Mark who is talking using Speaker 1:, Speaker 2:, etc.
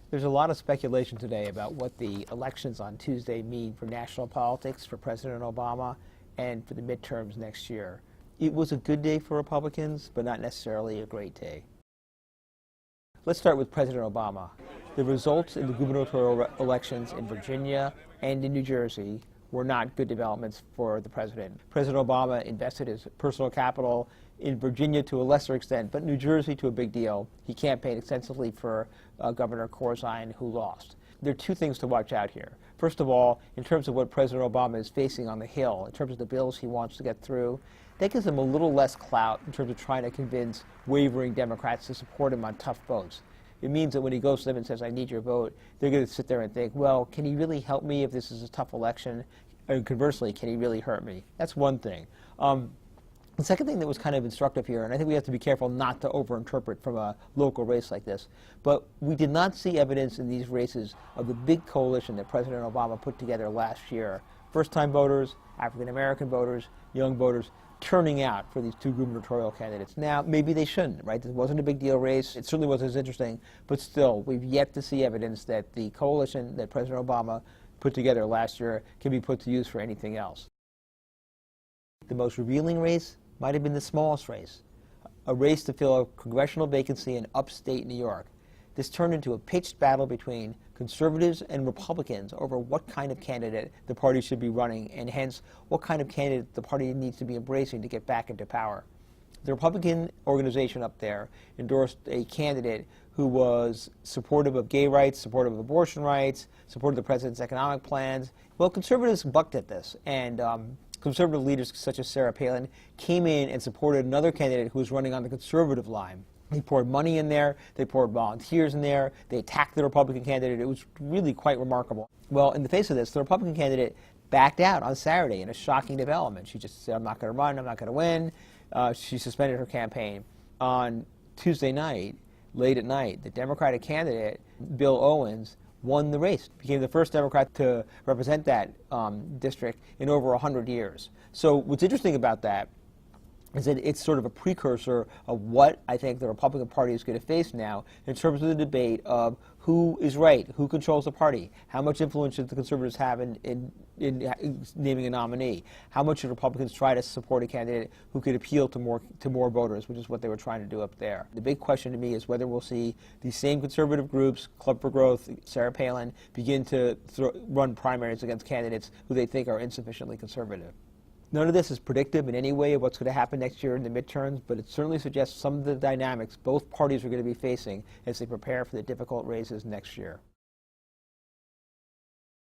Speaker 1: There's a lot of speculation today about what the elections on Tuesday mean for national politics, for President Obama, and for the midterms next year. It was a good day for Republicans, but not necessarily a great day. Let's start with President Obama. The results in the gubernatorial elections in Virginia and in New Jersey were not good developments for the president. President Obama invested his personal capital in Virginia to a lesser extent, but New Jersey to a big deal. He campaigned extensively for Governor Corzine, who lost. There are two things to watch out here. First of all, in terms of what President Obama is facing on the Hill, in terms of the bills he wants to get through, that gives him a little less clout in terms of trying to convince wavering Democrats to support him on tough votes. It means that when he goes to them and says, I need your vote, they're going to sit there and think, well, can he really help me if this is a tough election? And conversely, can he really hurt me? That's one thing. The second thing that was kind of instructive here, and I think we have to be careful not to overinterpret from a local race like this, but we did not see evidence in these races of the big coalition that President Obama put together last year. First-time voters, African-American voters, young voters, turning out for these two gubernatorial candidates. Now, maybe they shouldn't, right? This wasn't a big deal race. It certainly wasn't as interesting, but still, we've yet to see evidence that the coalition that President Obama put together last year can be put to use for anything else. The most revealing race might have been the smallest race, a race to fill a congressional vacancy in upstate New York. This turned into a pitched battle between conservatives and Republicans over what kind of candidate the party should be running, and hence what kind of candidate the party needs to be embracing to get back into power. The Republican organization up there endorsed a candidate who was supportive of gay rights, supportive of abortion rights, supportive of the president's economic plans. Well, conservatives bucked at this, and conservative leaders such as Sarah Palin came in and supported another candidate who was running on the conservative line. They poured money in there, they poured volunteers in there, they attacked the Republican candidate. It was really quite remarkable. Well, in the face of this, the Republican candidate backed out on Saturday in a shocking development. She just said, I'm not going to run, I'm not going to win. She suspended her campaign. On Tuesday night, late at night, the Democratic candidate, Bill Owens, won the race, became the first Democrat to represent that district in over 100 years. So what's interesting about that is that it's sort of a precursor of what I think the Republican Party is going to face now in terms of the debate of who is right, who controls the party, how much influence should the conservatives have in naming a nominee, how much should Republicans try to support a candidate who could appeal to more voters, which is what they were trying to do up there. The big question to me is whether we'll see these same conservative groups, Club for Growth, Sarah Palin, begin to run primaries against candidates who they think are insufficiently conservative. None of this is predictive in any way of what's going to happen next year in the midterms, but it certainly suggests some of the dynamics both parties are going to be facing as they prepare for the difficult races next year.